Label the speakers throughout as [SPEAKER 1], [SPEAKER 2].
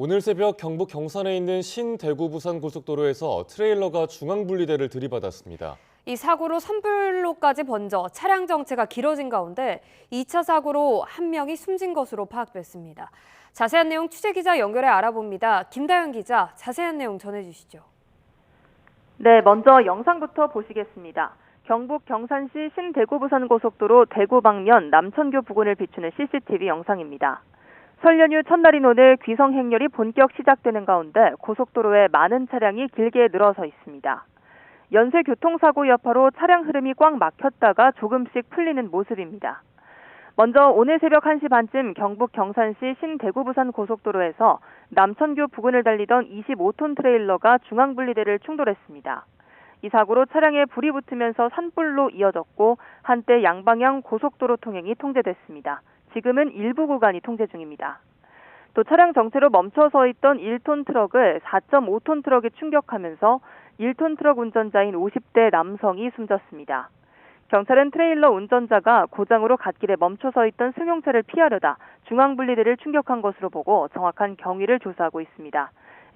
[SPEAKER 1] 오늘 새벽 경북 경산에 있는 신대구 부산 고속도로에서 트레일러가 중앙분리대를 들이받았습니다.
[SPEAKER 2] 이 사고로 산불로까지 번져 차량 정체가 길어진 가운데 2차 사고로 한 명이 숨진 것으로 파악됐습니다. 자세한 내용 취재기자 연결해 알아봅니다. 김다현 기자, 자세한 내용 전해주시죠.
[SPEAKER 3] 네, 먼저 영상부터 보시겠습니다. 경북 경산시 신대구 부산 고속도로 대구 방면 남천교 부근을 비추는 CCTV 영상입니다. 설 연휴 첫날인 오늘 귀성 행렬이 본격 시작되는 가운데 고속도로에 많은 차량이 길게 늘어서 있습니다. 연쇄 교통사고 여파로 차량 흐름이 꽉 막혔다가 조금씩 풀리는 모습입니다. 먼저 오늘 새벽 1시 반쯤 경북 경산시 신대구 부산 고속도로에서 남천교 부근을 달리던 25톤 트레일러가 중앙분리대를 충돌했습니다. 이 사고로 차량에 불이 붙으면서 산불로 이어졌고 한때 양방향 고속도로 통행이 통제됐습니다. 지금은 일부 구간이 통제 중입니다. 또 차량 정체로 멈춰서 있던 1톤 트럭을 4.5톤 트럭이 충격하면서 1톤 트럭 운전자인 50대 남성이 숨졌습니다. 경찰은 트레일러 운전자가 고장으로 갓길에 멈춰서 있던 승용차를 피하려다 중앙분리대를 충격한 것으로 보고 정확한 경위를 조사하고 있습니다.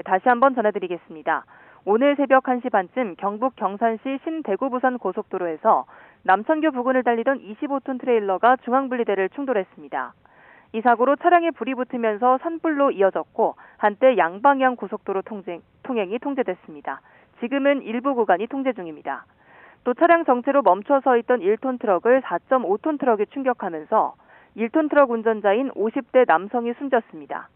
[SPEAKER 3] 다시 한번 전해드리겠습니다. 오늘 새벽 1시 반쯤 경북 경산시 신대구 부산 고속도로에서 남천교 부근을 달리던 25톤 트레일러가 중앙분리대를 충돌했습니다. 이 사고로 차량에 불이 붙으면서 산불로 이어졌고 한때 양방향 고속도로 통행이 통제됐습니다. 지금은 일부 구간이 통제 중입니다. 또 차량 정체로 멈춰서 있던 1톤 트럭을 4.5톤 트럭이 충격하면서 1톤 트럭 운전자인 50대 남성이 숨졌습니다.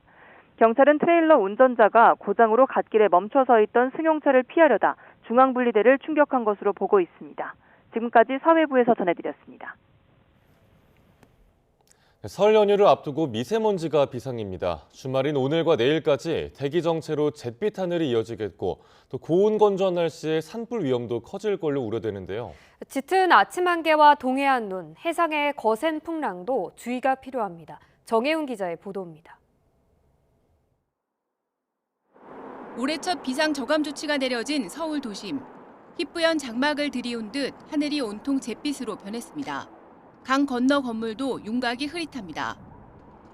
[SPEAKER 3] 경찰은 트레일러 운전자가 고장으로 갓길에 멈춰서 있던 승용차를 피하려다 중앙분리대를 충격한 것으로 보고 있습니다. 지금까지 사회부에서 전해드렸습니다.
[SPEAKER 1] 설 연휴를 앞두고 미세먼지가 비상입니다. 주말인 오늘과 내일까지 대기 정체로 잿빛 하늘이 이어지겠고 또 고온 건조한 날씨에 산불 위험도 커질 걸로 우려되는데요.
[SPEAKER 2] 짙은 아침 안개와 동해안 눈, 해상의 거센 풍랑도 주의가 필요합니다. 정혜훈 기자의 보도입니다.
[SPEAKER 4] 올해 첫 비상 저감 조치가 내려진 서울 도심. 희뿌연 장막을 들이운 듯 하늘이 온통 잿빛으로 변했습니다. 강 건너 건물도 윤곽이 흐릿합니다.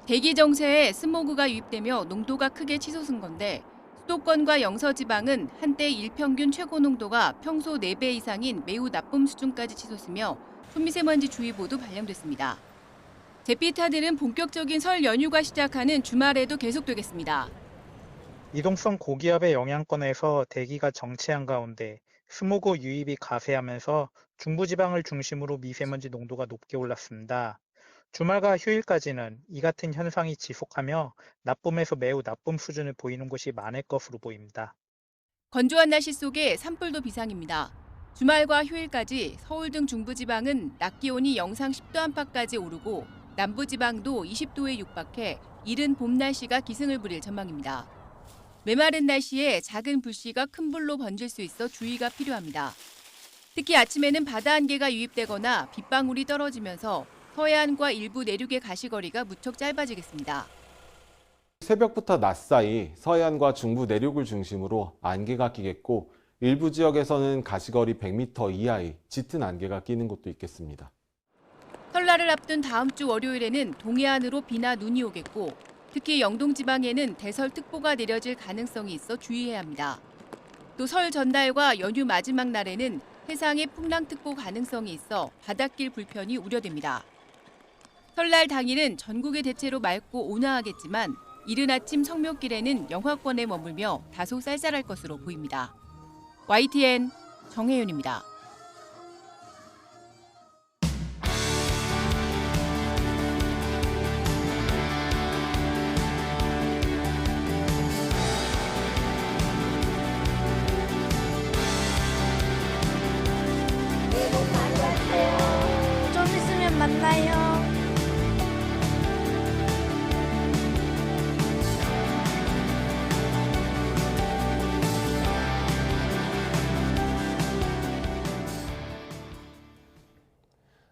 [SPEAKER 4] 대기 정체에 스모그가 유입되며 농도가 크게 치솟은 건데 수도권과 영서지방은 한때 일평균 최고 농도가 평소 4배 이상인 매우 나쁨 수준까지 치솟으며 초미세먼지 주의보도 발령됐습니다. 잿빛 하늘은 본격적인 설 연휴가 시작하는 주말에도 계속되겠습니다.
[SPEAKER 5] 이동성 고기압의 영향권에서 대기가 정체한 가운데 스모그 유입이 가세하면서 중부지방을 중심으로 미세먼지 농도가 높게 올랐습니다. 주말과 휴일까지는 이 같은 현상이 지속하며 나쁨에서 매우 나쁨 수준을 보이는 곳이 많을 것으로 보입니다.
[SPEAKER 4] 건조한 날씨 속에 산불도 비상입니다. 주말과 휴일까지 서울 등 중부지방은 낮 기온이 영상 10도 안팎까지 오르고 남부지방도 20도에 육박해 이른 봄 날씨가 기승을 부릴 전망입니다. 메마른 날씨에 작은 불씨가 큰 불로 번질 수 있어 주의가 필요합니다. 특히 아침에는 바다 안개가 유입되거나 빗방울이 떨어지면서 서해안과 일부 내륙의 가시거리가 무척 짧아지겠습니다.
[SPEAKER 6] 새벽부터 낮 사이 서해안과 중부 내륙을 중심으로 안개가 끼겠고 일부 지역에서는 가시거리 100m 이하의 짙은 안개가 끼는 곳도 있겠습니다.
[SPEAKER 4] 설날을 앞둔 다음 주 월요일에는 동해안으로 비나 눈이 오겠고 특히 영동 지방에는 대설특보가 내려질 가능성이 있어 주의해야 합니다. 또 설 전날과 연휴 마지막 날에는 해상에 풍랑특보 가능성이 있어 바닷길 불편이 우려됩니다. 설날 당일은 전국이 대체로 맑고 온화하겠지만 이른 아침 성묘길에는 영하권에 머물며 다소 쌀쌀할 것으로 보입니다. YTN 정혜윤입니다.
[SPEAKER 7] 좀 있으면 만나요.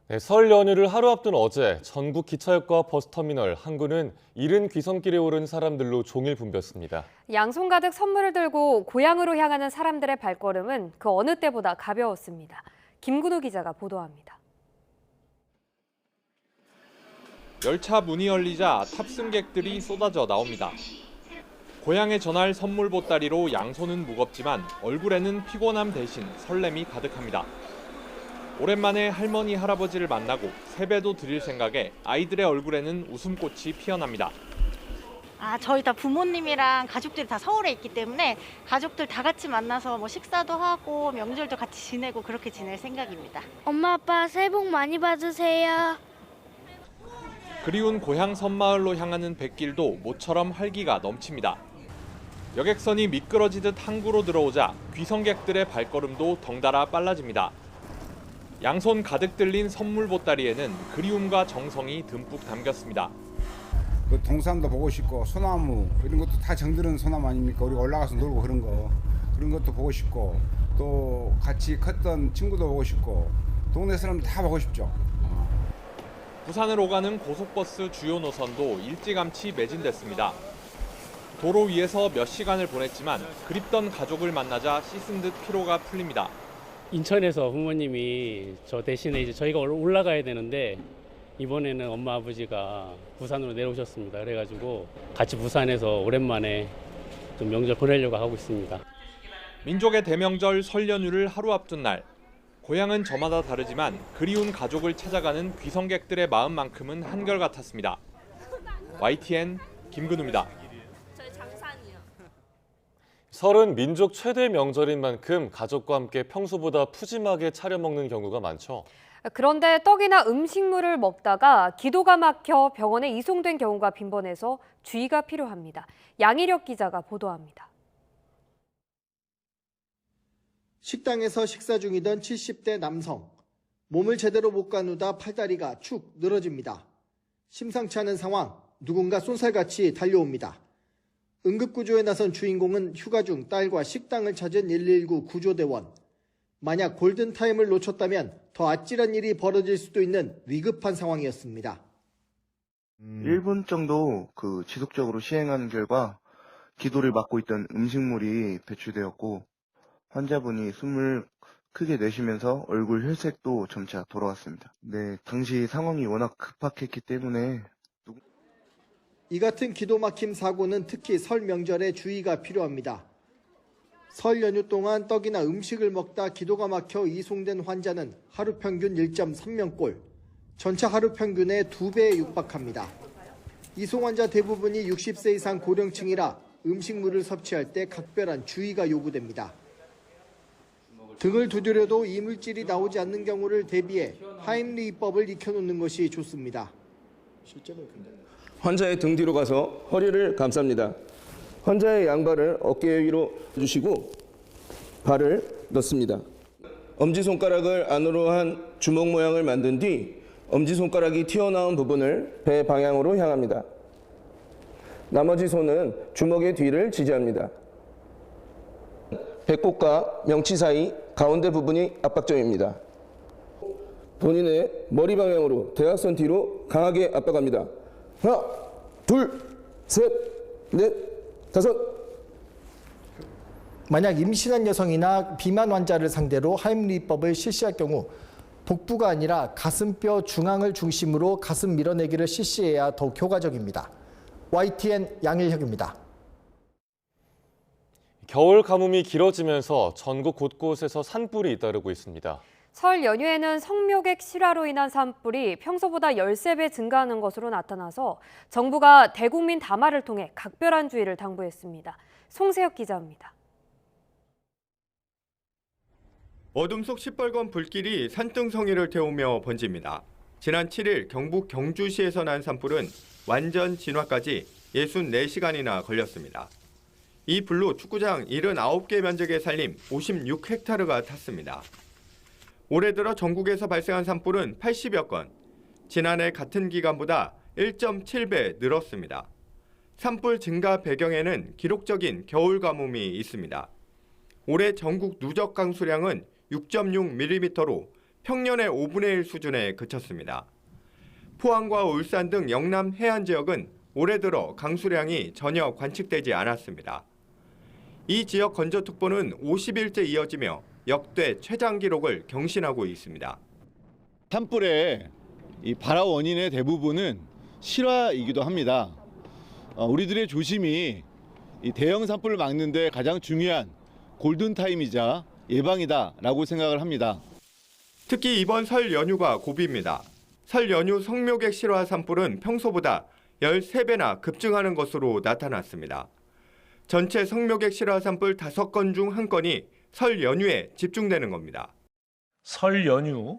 [SPEAKER 1] 네, 설 연휴를 하루 앞둔 어제 전국 기차역과 버스터미널, 항구는 이른 귀성길에 오른 사람들로 종일 붐볐습니다.
[SPEAKER 2] 양손 가득 선물을 들고 고향으로 향하는 사람들의 발걸음은 그 어느 때보다 가벼웠습니다. 김근우 기자가 보도합니다.
[SPEAKER 8] 열차 문이 열리자 탑승객들이 쏟아져 나옵니다. 고향에 전할 선물 보따리로 양손은 무겁지만 얼굴에는 피곤함 대신 설렘이 가득합니다. 오랜만에 할머니, 할아버지를 만나고 세배도 드릴 생각에 아이들의 얼굴에는 웃음꽃이 피어납니다.
[SPEAKER 7] 저희 다 부모님이랑 가족들이 다 서울에 있기 때문에 가족들 다 같이 만나서 뭐 식사도 하고 명절도 같이 지내고 그렇게 지낼 생각입니다. 엄마, 아빠 새해 복 많이 받으세요.
[SPEAKER 8] 그리운 고향 섬마을로 향하는 뱃길도 모처럼 활기가 넘칩니다. 여객선이 미끄러지듯 항구로 들어오자 귀성객들의 발걸음도 덩달아 빨라집니다. 양손 가득 들린 선물 보따리에는 그리움과 정성이 듬뿍 담겼습니다.
[SPEAKER 9] 그 동산도 보고 싶고 소나무 이런 것도 다 정드는 소나무 아닙니까? 우리가 올라가서 놀고 그런 것도 보고 싶고 또 같이 컸던 친구도 보고 싶고 동네 사람 다 보고 싶죠.
[SPEAKER 8] 부산을 오가는 고속버스 주요 노선도 일찌감치 매진됐습니다. 도로 위에서 몇 시간을 보냈지만 그립던 가족을 만나자 씻은 듯 피로가 풀립니다.
[SPEAKER 10] 인천에서 부모님이 저 대신에 이제 저희가 올라가야 되는데 이번에는 엄마 아버지가 부산으로 내려오셨습니다. 그래가지고 같이 부산에서 오랜만에 좀 명절 보내려고 하고 있습니다.
[SPEAKER 8] 민족의 대명절 설 연휴를 하루 앞둔 날, 고향은 저마다 다르지만 그리운 가족을 찾아가는 귀성객들의 마음만큼은 한결같았습니다. YTN 김근우입니다.
[SPEAKER 1] 설은 민족 최대 명절인 만큼 가족과 함께 평소보다 푸짐하게 차려 먹는 경우가 많죠.
[SPEAKER 2] 그런데 떡이나 음식물을 먹다가 기도가 막혀 병원에 이송된 경우가 빈번해서 주의가 필요합니다. 양희력 기자가 보도합니다.
[SPEAKER 11] 식당에서 식사 중이던 70대 남성. 몸을 제대로 못 가누다 팔다리가 축 늘어집니다. 심상치 않은 상황, 누군가 쏜살같이 달려옵니다. 응급구조에 나선 주인공은 휴가 중 딸과 식당을 찾은 119 구조대원. 만약 골든타임을 놓쳤다면 더 아찔한 일이 벌어질 수도 있는 위급한 상황이었습니다.
[SPEAKER 12] 1분 정도 지속적으로 시행하는 결과 기도를 막고 있던 음식물이 배출되었고 환자분이 숨을 크게 내쉬면서 얼굴 혈색도 점차 돌아왔습니다. 네, 당시 상황이 워낙 급박했기 때문에
[SPEAKER 11] 이 같은 기도 막힘 사고는 특히 설 명절에 주의가 필요합니다. 설 연휴 동안 떡이나 음식을 먹다 기도가 막혀 이송된 환자는 하루 평균 1.3명꼴, 전체 하루 평균의 2배에 육박합니다. 이송 환자 대부분이 60세 이상 고령층이라 음식물을 섭취할 때 각별한 주의가 요구됩니다. 등을 두드려도 이물질이 나오지 않는 경우를 대비해 하임리히법을 익혀놓는 것이 좋습니다.
[SPEAKER 13] 환자의 등 뒤로 가서 허리를 감쌉니다. 환자의 양발을 어깨 위로 주시고 발을 넣습니다. 엄지손가락을 안으로 한 주먹 모양을 만든 뒤 엄지손가락이 튀어나온 부분을 배 방향으로 향합니다. 나머지 손은 주먹의 뒤를 지지합니다. 배꼽과 명치 사이 가운데 부분이 압박점입니다. 본인의 머리 방향으로 대각선 뒤로 강하게 압박합니다. 하나, 둘, 셋, 넷, 다섯.
[SPEAKER 14] 만약 임신한 여성이나 비만 환자를 상대로 하임리히법을 실시할 경우 복부가 아니라 가슴뼈 중앙을 중심으로 가슴 밀어내기를 실시해야 더욱 효과적입니다. YTN 양일혁입니다.
[SPEAKER 1] 겨울 가뭄이 길어지면서 전국 곳곳에서 산불이 잇따르고 있습니다.
[SPEAKER 2] 설 연휴에는 성묘객 실화로 인한 산불이 평소보다 13배 증가하는 것으로 나타나서 정부가 대국민 담화를 통해 각별한 주의를 당부했습니다. 송세혁 기자입니다.
[SPEAKER 15] 어둠 속 시뻘건 불길이 산등성이를 태우며 번집니다. 지난 7일 경북 경주시에서 난 산불은 완전 진화까지 64시간이나 걸렸습니다. 이 불로 축구장 79개 면적의 산림 56헥타르가 탔습니다. 올해 들어 전국에서 발생한 산불은 80여 건, 지난해 같은 기간보다 1.7배 늘었습니다. 산불 증가 배경에는 기록적인 겨울 가뭄이 있습니다. 올해 전국 누적 강수량은 6.6mm로 평년의 5분의 1 수준에 그쳤습니다. 포항과 울산 등 영남 해안 지역은 올해 들어 강수량이 전혀 관측되지 않았습니다. 이 지역 건조특보는 50일째 이어지며 역대 최장 기록을 경신하고 있습니다.
[SPEAKER 16] 산불의 이 발화 원인의 대부분은 실화이기도 합니다. 우리들의 조심이 이 대형 산불을 막는 데 가장 중요한 골든타임이자 예방이다라고 생각을 합니다.
[SPEAKER 15] 특히 이번 설 연휴가 고비입니다. 설 연휴 성묘객 실화 산불은 평소보다 13배나 급증하는 것으로 나타났습니다. 전체 성묘객 실화 산불 5건 중 1건이 설 연휴에 집중되는 겁니다.
[SPEAKER 17] 설 연휴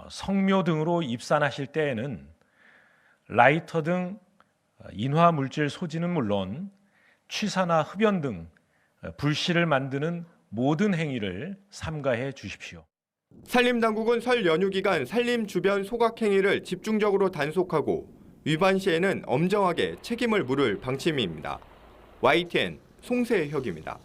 [SPEAKER 17] 성묘 등으로 입산하실 때에는 라이터 등 인화 물질 소지는 물론 취사나 흡연 등 불씨를 만드는 모든 행위를 삼가해 주십시오.
[SPEAKER 15] 산림당국은 설 연휴 기간 산림 주변 소각 행위를 집중적으로 단속하고 위반 시에는 엄정하게 책임을 물을 방침입니다. YTN 송세혁입니다.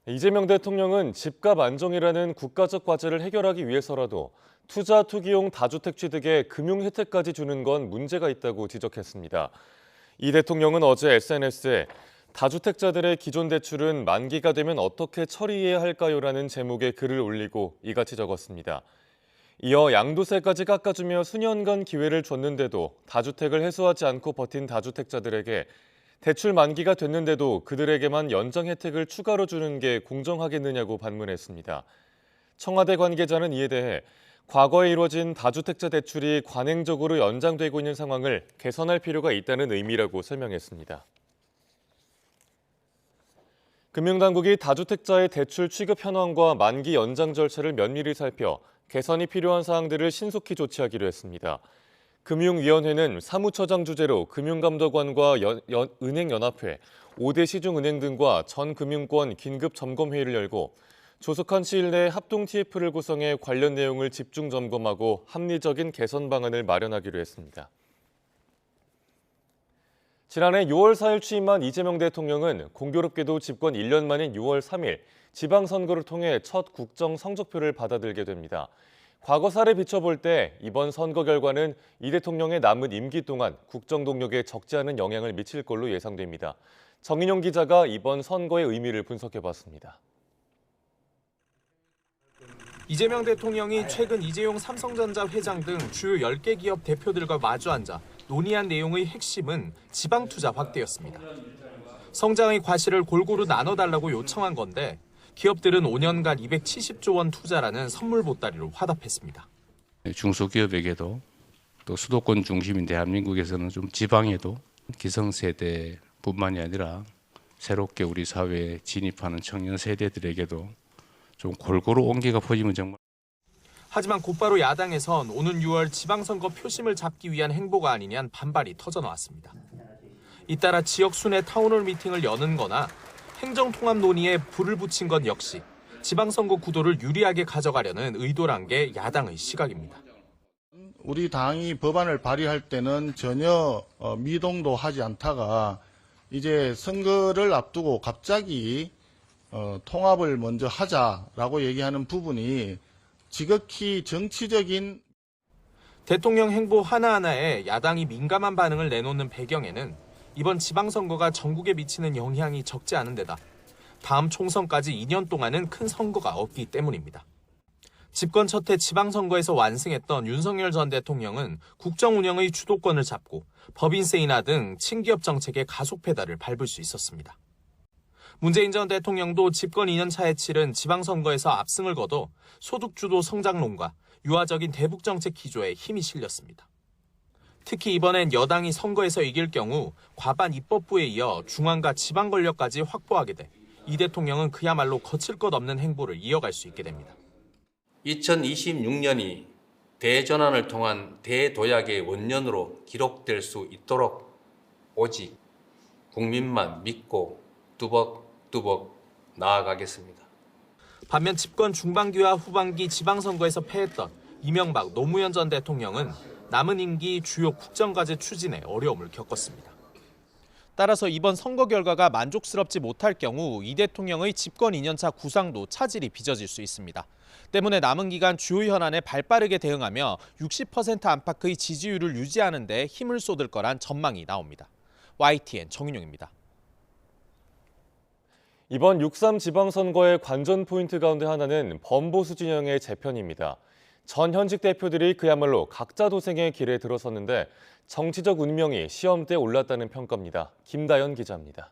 [SPEAKER 1] 이재명 대통령은 집값 안정이라는 국가적 과제를 해결하기 위해서라도 투자 투기용 다주택 취득에 금융 혜택까지 주는 건 문제가 있다고 지적했습니다. 이 대통령은 어제 SNS에 다주택자들의 기존 대출은 만기가 되면 어떻게 처리해야 할까요라는 제목의 글을 올리고 이같이 적었습니다. 이어 양도세까지 깎아주며 수년간 기회를 줬는데도 다주택을 해소하지 않고 버틴 다주택자들에게 대출 만기가 됐는데도 그들에게만 연장 혜택을 추가로 주는 게 공정하겠느냐고 반문했습니다. 청와대 관계자는 이에 대해 과거에 이루어진 다주택자 대출이 관행적으로 연장되고 있는 상황을 개선할 필요가 있다는 의미라고 설명했습니다. 금융당국이 다주택자의 대출 취급 현황과 만기 연장 절차를 면밀히 살펴 개선이 필요한 사항들을 신속히 조치하기로 했습니다. 금융위원회는 사무처장 주재로 금융감독원과 은행연합회, 5대 시중은행 등과 전 금융권 긴급점검회의를 열고 조속한 시일 내에 합동 TF를 구성해 관련 내용을 집중 점검하고 합리적인 개선 방안을 마련하기로 했습니다. 지난해 6월 4일 취임한 이재명 대통령은 공교롭게도 집권 1년 만인 6월 3일 지방선거를 통해 첫 국정 성적표를 받아들게 됩니다. 과거 사례 비춰볼 때 이번 선거 결과는 이 대통령의 남은 임기 동안 국정 동력에 적지 않은 영향을 미칠 걸로 예상됩니다. 정인용 기자가 이번 선거의 의미를 분석해봤습니다.
[SPEAKER 18] 이재명 대통령이 최근 이재용 삼성전자 회장 등 주요 10개 기업 대표들과 마주 앉아 논의한 내용의 핵심은 지방 투자 확대였습니다. 성장의 과실을 골고루 나눠달라고 요청한 건데 기업들은 5년간 270조 원 투자라는 선물 보따리로 화답했습니다.
[SPEAKER 19] 중소기업에게도 또 수도권 중심인 대한민국에서는 좀 지방에도 기성세대뿐만이 아니라 새롭게 우리 사회에 진입하는 청년 세대들에게도 좀 골고루 온기가 퍼지면 정말.
[SPEAKER 18] 하지만 곧바로 야당에선 오는 6월 지방선거 표심을 잡기 위한 행보가 아니냐는 반발이 터져나왔습니다. 잇따라 지역 순회 타운홀 미팅을 여는 거나 행정통합 논의에 불을 붙인 건 역시 지방선거 구도를 유리하게 가져가려는 의도란 게 야당의 시각입니다.
[SPEAKER 20] 우리 당이 법안을 발의할 때는 전혀 미동도 하지 않다가 이제 선거를 앞두고 갑자기 통합을 먼저 하자라고 얘기하는 부분이 지극히 정치적인.
[SPEAKER 18] 대통령 행보 하나하나에 야당이 민감한 반응을 내놓는 배경에는 이번 지방선거가 전국에 미치는 영향이 적지 않은 데다 다음 총선까지 2년 동안은 큰 선거가 없기 때문입니다. 집권 첫 해 지방선거에서 완승했던 윤석열 전 대통령은 국정 운영의 주도권을 잡고 법인세 인하 등 친기업 정책의 가속 페달을 밟을 수 있었습니다. 문재인 전 대통령도 집권 2년 차에 치른 지방선거에서 압승을 거둬 소득주도 성장론과 유화적인 대북정책 기조에 힘이 실렸습니다. 특히 이번엔 여당이 선거에서 이길 경우 과반 입법부에 이어 중앙과 지방 권력까지 확보하게 돼 이 대통령은 그야말로 거칠 것 없는 행보를 이어갈 수 있게 됩니다.
[SPEAKER 21] 2026년이 대전환을 통한 대도약의 원년으로 기록될 수 있도록 오직 국민만 믿고 뚜벅뚜벅 나아가겠습니다.
[SPEAKER 18] 반면 집권 중반기와 후반기 지방선거에서 패했던 이명박, 노무현 전 대통령은 남은 임기 주요 국정과제 추진에 어려움을 겪었습니다. 따라서 이번 선거 결과가 만족스럽지 못할 경우 이 대통령의 집권 2년차 구상도 차질이 빚어질 수 있습니다. 때문에 남은 기간 주요 현안에 발빠르게 대응하며 60% 안팎의 지지율을 유지하는 데 힘을 쏟을 거란 전망이 나옵니다. YTN 정인용입니다.
[SPEAKER 1] 이번 6.3 지방선거의 관전 포인트 가운데 하나는 범보수 진영의 재편입니다. 전 현직 대표들이 그야말로 각자 도생의 길에 들어섰는데 정치적 운명이 시험대에 올랐다는 평가입니다. 김다연 기자입니다.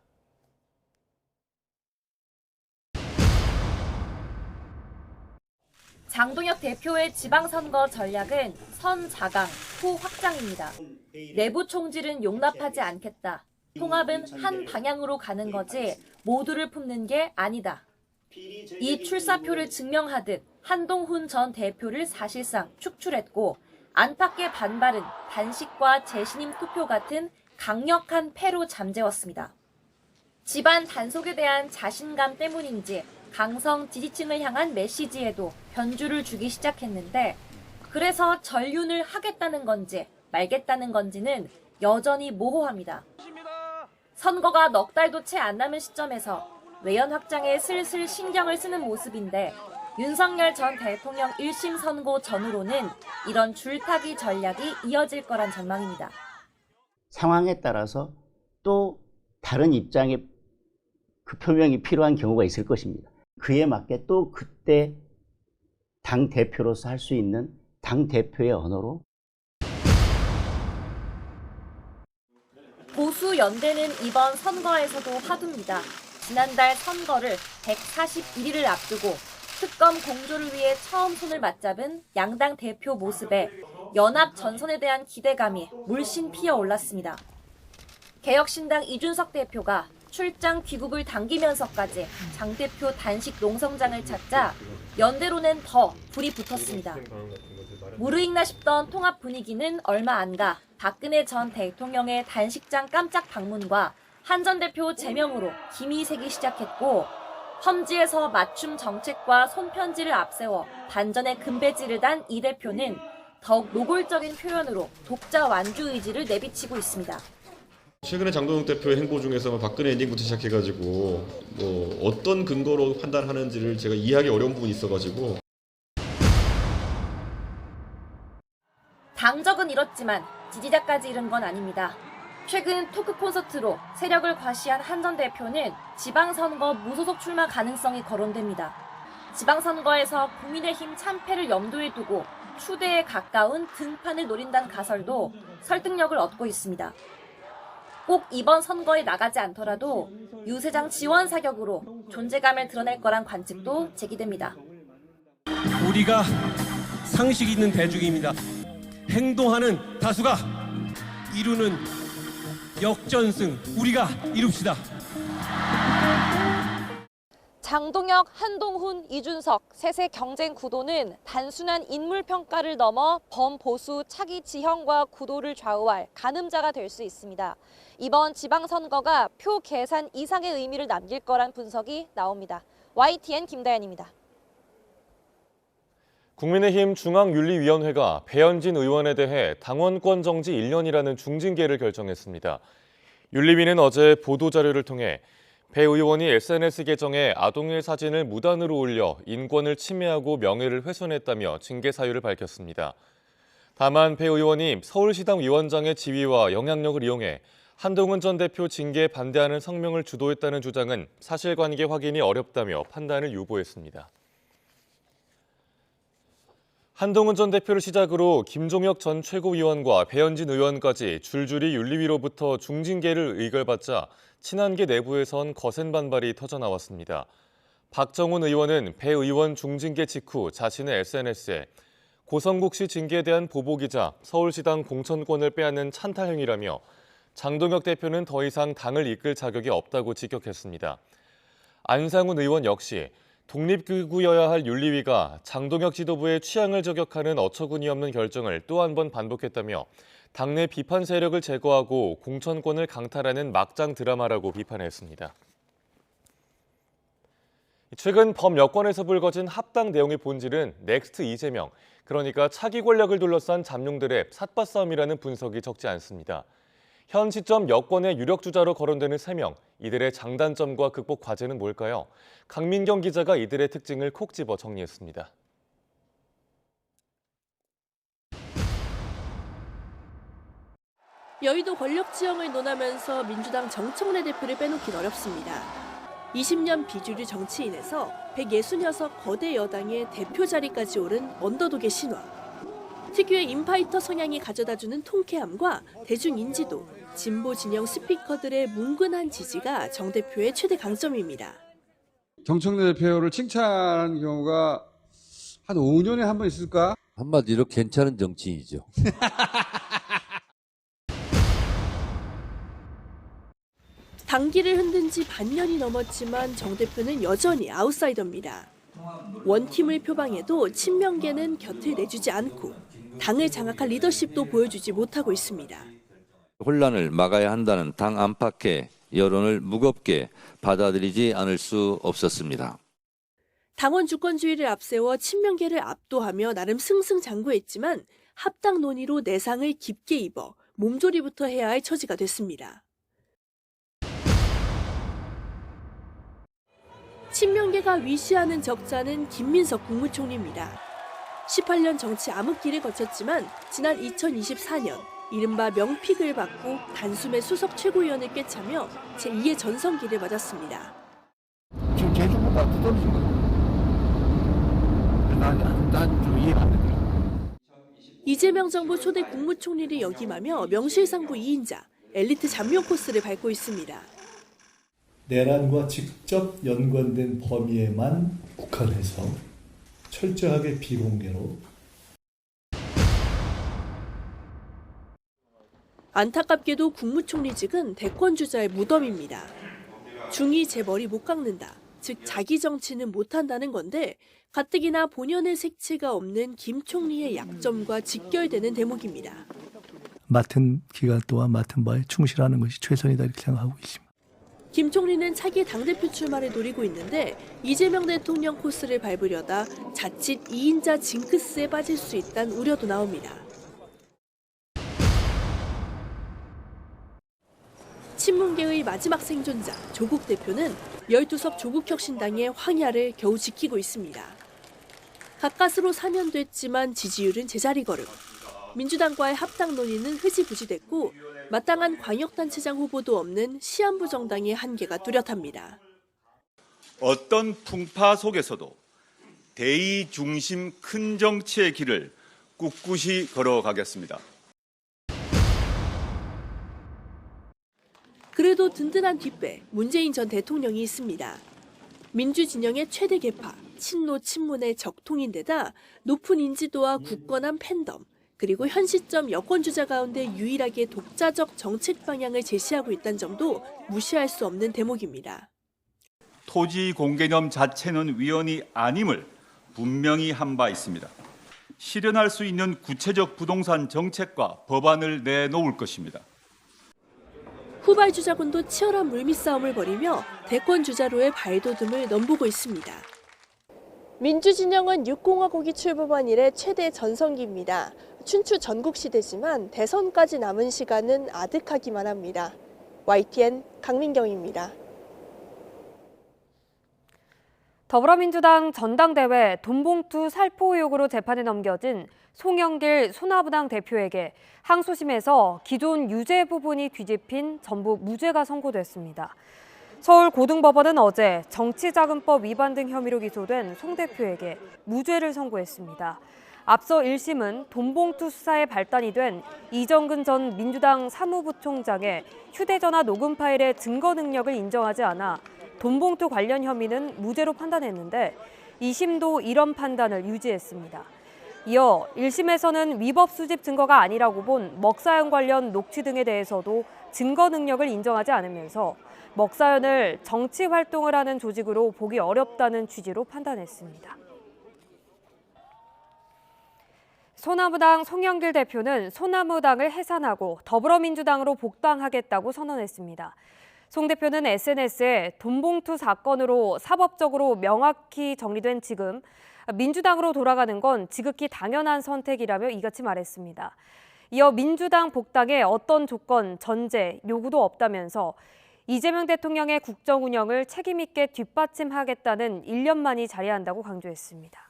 [SPEAKER 3] 장동혁 대표의 지방선거 전략은 선자강, 후확장입니다. 내부 총질은 용납하지 않겠다. 통합은 한 방향으로 가는 거지 모두를 품는 게 아니다. 이 출사표를 증명하듯 한동훈 전 대표를 사실상 축출했고 안팎의 반발은 단식과 재신임 투표 같은 강력한 패로 잠재웠습니다. 집안 단속에 대한 자신감 때문인지 강성 지지층을 향한 메시지에도 변주를 주기 시작했는데 그래서 전륜을 하겠다는 건지 말겠다는 건지는 여전히 모호합니다. 선거가 넉 달도 채 안 남은 시점에서 외연 확장에 슬슬 신경을 쓰는 모습인데 윤석열 전 대통령 1심 선고 전후로는 이런 줄타기 전략이 이어질 거란 전망입니다.
[SPEAKER 22] 상황에 따라서 또 다른 입장의 그 표명이 필요한 경우가 있을 것입니다. 그에 맞게 또 그때 당 대표로서 할 수 있는 당 대표의 언어로
[SPEAKER 3] 보수 연대는 이번 선거에서도 화두입니다. 지난달 선거를 141일을 앞두고 특검 공조를 위해 처음 손을 맞잡은 양당 대표 모습에 연합 전선에 대한 기대감이 물씬 피어올랐습니다. 개혁신당 이준석 대표가 출장 귀국을 당기면서까지 장 대표 단식 농성장을 찾자 연대로는 더 불이 붙었습니다. 무르익나 싶던 통합 분위기는 얼마 안 가 박근혜 전 대통령의 단식장 깜짝 방문과 한 전 대표 제명으로 김이 새기 시작했고 험지에서 맞춤 정책과 손편지를 앞세워 반전의 금배지를 단 이 대표는 더욱 노골적인 표현으로 독자 완주 의지를 내비치고 있습니다.
[SPEAKER 23] 최근에 장동혁 대표의 행보 중에서 박근혜 엔딩부터 시작해가지고 어떤 근거로 판단하는지를 제가 이해하기 어려운 부분이 있어가지고
[SPEAKER 3] 당적은 잃었지만 지지자까지 잃은 건 아닙니다. 최근 토크 콘서트로 세력을 과시한 한 전 대표는 지방선거 무소속 출마 가능성이 거론됩니다. 지방선거에서 국민의힘 참패를 염두에 두고 추대에 가까운 등판을 노린다는 가설도 설득력을 얻고 있습니다. 꼭 이번 선거에 나가지 않더라도 유세장 지원 사격으로 존재감을 드러낼 거란 관측도 제기됩니다.
[SPEAKER 24] 우리가 상식 있는 대중입니다. 행동하는 다수가 이루는 역전승 우리가 이룹시다.
[SPEAKER 3] 장동혁, 한동훈, 이준석 셋의 경쟁 구도는 단순한 인물 평가를 넘어 범보수 차기 지형과 구도를 좌우할 가늠자가 될 수 있습니다. 이번 지방선거가 표 계산 이상의 의미를 남길 거란 분석이 나옵니다. YTN 김다연입니다.
[SPEAKER 1] 국민의힘 중앙윤리위원회가 배현진 의원에 대해 당원권 정지 1년이라는 중징계를 결정했습니다. 윤리위는 어제 보도자료를 통해 배 의원이 SNS 계정에 아동의 사진을 무단으로 올려 인권을 침해하고 명예를 훼손했다며 징계 사유를 밝혔습니다. 다만 배 의원이 서울시당 위원장의 지위와 영향력을 이용해 한동훈 전 대표 징계에 반대하는 성명을 주도했다는 주장은 사실관계 확인이 어렵다며 판단을 유보했습니다. 한동훈 전 대표를 시작으로 김종혁 전 최고위원과 배현진 의원까지 줄줄이 윤리위로부터 중징계를 의결받자 친한계 내부에선 거센 반발이 터져나왔습니다. 박정훈 의원은 배 의원 중징계 직후 자신의 SNS에 고성국 씨 징계에 대한 보복이자 서울시당 공천권을 빼앗는 찬탈 행위라며 장동혁 대표는 더 이상 당을 이끌 자격이 없다고 직격했습니다. 안상훈 의원 역시 독립기구여야 할 윤리위가 장동혁 지도부의 취향을 저격하는 어처구니 없는 결정을 또 한 번 반복했다며 당내 비판 세력을 제거하고 공천권을 강탈하는 막장 드라마라고 비판했습니다. 최근 범여권에서 불거진 합당 내용의 본질은 넥스트 이재명, 그러니까 차기 권력을 둘러싼 잠룡들의 삿바싸움이라는 분석이 적지 않습니다. 현 시점 여권의 유력 주자로 거론되는 3명, 이들의 장단점과 극복 과제는 뭘까요? 강민경 기자가 이들의 특징을 콕 집어 정리했습니다.
[SPEAKER 25] 여의도 권력 지형을 논하면서 민주당 정청래 대표를 빼놓긴 어렵습니다.
[SPEAKER 4] 20년 비주류 정치인에서 166 거대 여당의 대표 자리까지 오른 언더독의 신화. 특유의 인파이터 성향이 가져다주는 통쾌함과 대중 인지도, 진보 진영 스피커들의 뭉근한 지지가 정 대표의 최대 강점입니다.
[SPEAKER 5] 정청래 대표를 칭찬하는 경우가 한 5년에 한 번 있을까?
[SPEAKER 6] 한마디로 괜찮은 정치인이죠.
[SPEAKER 4] 당기를 흔든 지 반년이 넘었지만 정 대표는 여전히 아웃사이더입니다. 원팀을 표방해도 친명계는 곁을 내주지 않고 당을 장악할 리더십도 보여주지 못하고 있습니다.
[SPEAKER 6] 혼란을 막아야 한다는 당 안팎의 여론을 무겁게 받아들이지 않을 수 없었습니다.
[SPEAKER 4] 당원 주권주의를 앞세워 친명계를 압도하며 나름 승승장구했지만 합당 논의로 내상을 깊게 입어 몸조리부터 해야 할 처지가 됐습니다. 친명계가 위시하는 적자는 김민석 국무총리입니다. 18년 정치 암흑기를 거쳤지만 지난 2024년 이른바 명픽을 받고 단숨에 수석 최고위원을 꿰차며 제2의 전성기를 맞았습니다.
[SPEAKER 7] 지금 제주보다 더 떨어진 거예요. 난 좀 이해가 안 되더라고요.
[SPEAKER 4] 이재명 정부 초대 국무총리를 역임하며 명실상부 2인자, 엘리트 잠룡 코스를 밟고 있습니다.
[SPEAKER 25] 내란과 직접 연관된 범위에만 국한해서 철저하게 비공개로.
[SPEAKER 4] 안타깝게도 국무총리직은 대권주자의 무덤입니다. 중이 제 머리 못 깎는다, 즉 자기 정치는 못한다는 건데 가뜩이나 본연의 색채가 없는 김 총리의 약점과 직결되는 대목입니다.
[SPEAKER 25] 맡은 기간 동안 맡은 바에 충실하는 것이 최선이다 이렇게 생각하고 있습니다.
[SPEAKER 4] 김 총리는 차기 당대표 출마를 노리고 있는데 이재명 대통령 코스를 밟으려다 자칫 2인자 징크스에 빠질 수 있다는 우려도 나옵니다. 친문계의 마지막 생존자 조국 대표는 12석 조국혁신당의 황야를 겨우 지키고 있습니다. 가까스로 사면됐지만 지지율은 제자리 걸음. 민주당과의 합당 논의는 흐지부지됐고 마땅한 광역단체장 후보도 없는 시한부 정당의 한계가 뚜렷합니다.
[SPEAKER 26] 어떤 풍파 속에서도 대의 중심 큰 정치의 길을 꿋꿋이 걸어가겠습니다.
[SPEAKER 4] 그래도 든든한 뒷배 문재인 전 대통령이 있습니다. 민주진영의 최대 계파, 친노 친문의 적통인데다 높은 인지도와 굳건한 팬덤, 그리고 현 시점 여권주자 가운데 유일하게 독자적 정책 방향을 제시하고 있다는 점도 무시할 수 없는 대목입니다.
[SPEAKER 26] 토지 공개념 자체는 위헌이 아님을 분명히 한 바 있습니다. 실현할 수 있는 구체적 부동산 정책과 법안을 내놓을 것입니다.
[SPEAKER 4] 후발주자군도 치열한 물밑싸움을 벌이며 대권주자로의 발돋움을 넘보고 있습니다. 민주진영은 6공화국이 출범한 이래 최대 전성기입니다. 춘추 전국시대지만 대선까지 남은 시간은 아득하기만 합니다. YTN 강민경입니다.
[SPEAKER 2] 더불어민주당 전당대회 돈봉투 살포 의혹으로 재판에 넘겨진 송영길 소나무당 대표에게 항소심에서 기존 유죄 부분이 뒤집힌 전부 무죄가 선고됐습니다. 서울고등법원은 어제 정치자금법 위반 등 혐의로 기소된 송 대표에게 무죄를 선고했습니다. 앞서 1심은 돈봉투 수사에 발단이 된 이정근 전 민주당 사무부총장의 휴대전화 녹음 파일의 증거 능력을 인정하지 않아 돈봉투 관련 혐의는 무죄로 판단했는데 2심도 이런 판단을 유지했습니다. 이어 1심에서는 위법 수집 증거가 아니라고 본 먹사연 관련 녹취 등에 대해서도 증거 능력을 인정하지 않으면서 먹사연을 정치 활동을 하는 조직으로 보기 어렵다는 취지로 판단했습니다. 소나무당 송영길 대표는 소나무당을 해산하고 더불어민주당으로 복당하겠다고 선언했습니다. 송 대표는 SNS에 돈봉투 사건으로 사법적으로 명확히 정리된 지금 민주당으로 돌아가는 건 지극히 당연한 선택이라며 이같이 말했습니다. 이어 민주당 복당에 어떤 조건, 전제, 요구도 없다면서 이재명 대통령의 국정 운영을 책임 있게 뒷받침하겠다는 1년만이 자리한다고 강조했습니다.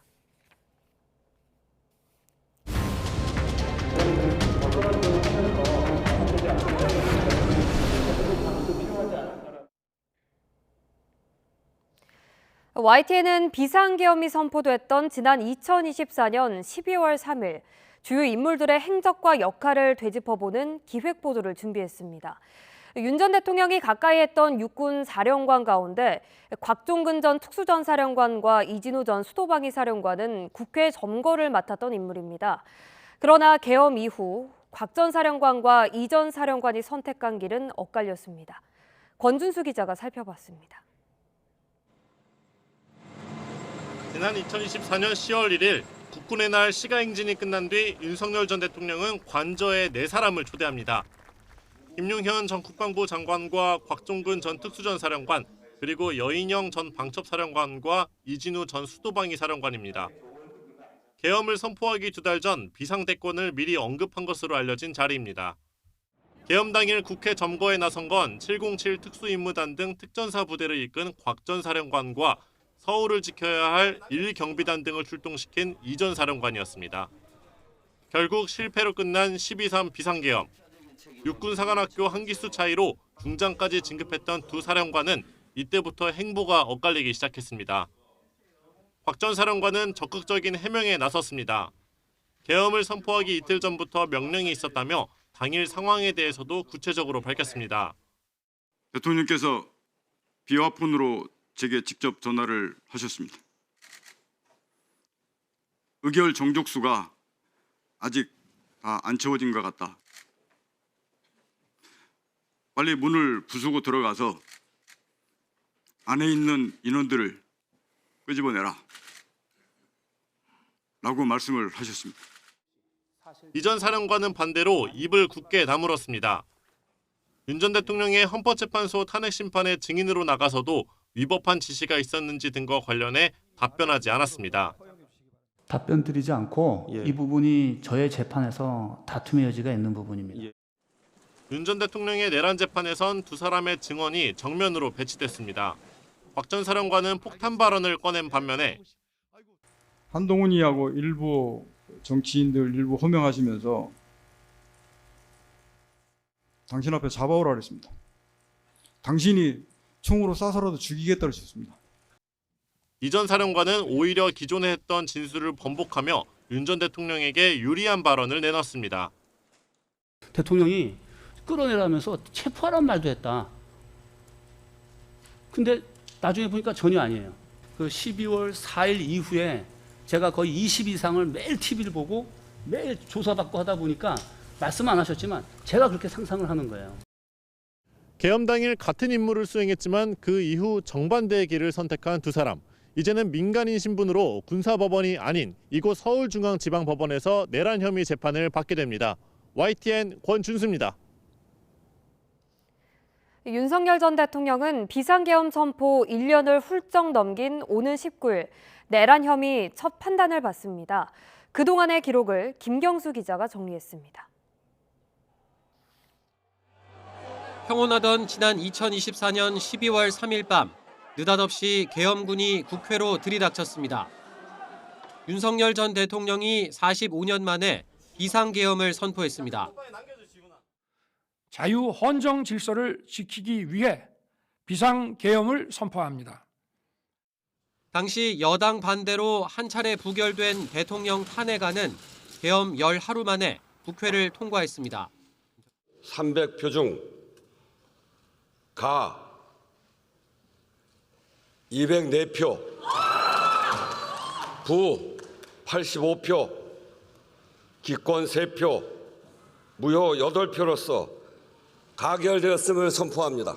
[SPEAKER 2] YTN은 비상계엄이 선포됐던 지난 2024년 12월 3일 주요 인물들의 행적과 역할을 되짚어보는 기획보도를 준비했습니다. 윤 전 대통령이 가까이 했던 육군 사령관 가운데 곽종근 전 특수전사령관과 이진우 전 수도방위 사령관은 국회 점거를 맡았던 인물입니다. 그러나 계엄 이후 곽 전 사령관과 이 전 사령관이 선택한 길은 엇갈렸습니다. 권준수 기자가 살펴봤습니다.
[SPEAKER 8] 지난 2024년 10월 1일 국군의 날 시가행진이 끝난 뒤 윤석열 전 대통령은 관저에 4사람을 초대합니다. 김용현 전 국방부 장관과 곽종근 전 특수전사령관, 그리고 여인영 전 방첩사령관과 이진우 전 수도방위 사령관입니다. 계엄을 선포하기 2달 전 비상대권을 미리 언급한 것으로 알려진 자리입니다. 계엄 당일 국회 점거에 나선 건 707 특수임무단 등 특전사 부대를 이끈 곽 전 사령관과 서울을 지켜야 할 1경비단 등을 출동시킨 이 전 사령관이었습니다. 결국 실패로 끝난 12.3 비상계엄. 육군사관학교 한 기수 차이로 중장까지 진급했던 두 사령관은 이때부터 행보가 엇갈리기 시작했습니다. 곽 전 사령관은 적극적인 해명에 나섰습니다. 계엄을 선포하기 이틀 전부터 명령이 있었다며 당일 상황에 대해서도 구체적으로 밝혔습니다.
[SPEAKER 9] 대통령께서 비화폰으로 제게 직접 전화를 하셨습니다. 의결 정족수가 아직 다 안 채워진 것 같다. 빨리 문을 부수고 들어가서 안에 있는 인원들을 끄집어내라 라고 말씀을 하셨습니다.
[SPEAKER 8] 이 전 사령관은 반대로 입을 굳게 다물었습니다. 윤 전 대통령의 헌법재판소 탄핵 심판의 증인으로 나가서도 위법한 지시가 있었는지 등과 관련해 답변하지 않았습니다.
[SPEAKER 10] 답변 드리지 않고 이 부분이 저의 재판에서 다툼의 여지가 있는 부분입니다.
[SPEAKER 8] 윤 전 대통령의 내란 재판에선 두 사람의 증언이 정면으로 배치됐습니다. 곽 전 사령관은 폭탄 발언을 꺼낸 반면에
[SPEAKER 11] 한동훈이하고 일부 정치인들 일부 호명하시면서 당신 앞에 잡아오라 그랬습니다. 당신이 총으로 쏴서라도 죽이겠다고 했습니다.
[SPEAKER 8] 이 전 사령관은 오히려 기존에 했던 진술을 번복하며 윤 전 대통령에게 유리한 발언을 내놨습니다.
[SPEAKER 10] 대통령이 끌어내라면서 체포하란 말도 했다. 근데 나중에 보니까 전혀 아니에요. 그 12월 4일 이후에 제가 거의 20 이상을 매일 TV를 보고 매일 조사받고 하다 보니까 말씀 안 하셨지만 제가 그렇게 상상을 하는 거예요.
[SPEAKER 8] 계엄 당일 같은 임무를 수행했지만 그 이후 정반대의 길을 선택한 두 사람. 이제는 민간인 신분으로 군사법원이 아닌 이곳 서울중앙지방법원에서 내란 혐의 재판을 받게 됩니다. YTN 권준수입니다.
[SPEAKER 2] 윤석열 전 대통령은 비상계엄 선포 1년을 훌쩍 넘긴 오는 19일 내란 혐의 첫 판단을 받습니다. 그동안의 기록을 김경수 기자가 정리했습니다.
[SPEAKER 24] 평온하던 지난 2024년 12월 3일 밤 느닷없이 계엄군이 국회로 들이닥쳤습니다. 윤석열 전 대통령이 45년 만에 비상계엄을 선포했습니다.
[SPEAKER 12] 자유 헌정 질서를 지키기 위해 비상계엄을 선포합니다.
[SPEAKER 24] 당시 여당 반대로 한 차례 부결된 대통령 탄핵안은 계엄 열 하루 만에 국회를 통과했습니다.
[SPEAKER 13] 300표 중 가 204표, 부 85표, 기권 3표, 무효 8표로서 가결되었음을 선포합니다.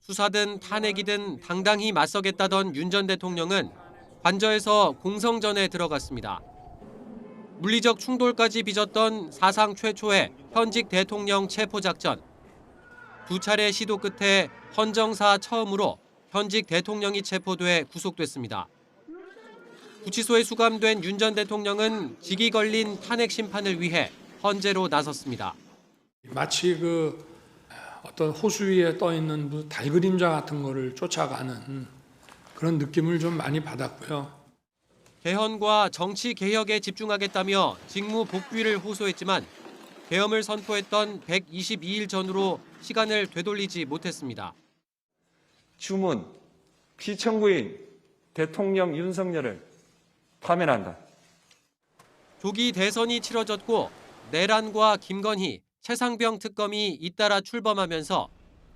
[SPEAKER 24] 수사든 탄핵이든 당당히 맞서겠다던 윤 전 대통령은 관저에서 공성전에 들어갔습니다. 물리적 충돌까지 빚었던 사상 최초의 현직 대통령 체포작전. 두 차례 시도 끝에 헌정사 처음으로 현직 대통령이 체포돼 구속됐습니다. 구치소에 수감된 윤 전 대통령은 직이 걸린 탄핵 심판을 위해 헌재로 나섰습니다.
[SPEAKER 12] 마치 어떤 호수 위에 떠 있는 달 그림자 같은 거를 쫓아가는 그런 느낌을 좀 많이 받았고요.
[SPEAKER 24] 개헌과 정치 개혁에 집중하겠다며 직무 복귀를 호소했지만 계엄을 선포했던 122일 전으로 시간을 되돌리지 못했습니다.
[SPEAKER 14] 주문, 피청구인 대통령 윤석열을 파면한다.
[SPEAKER 24] 조기 대선이 치러졌고 내란과 김건희, 최상병 특검이 잇따라 출범하면서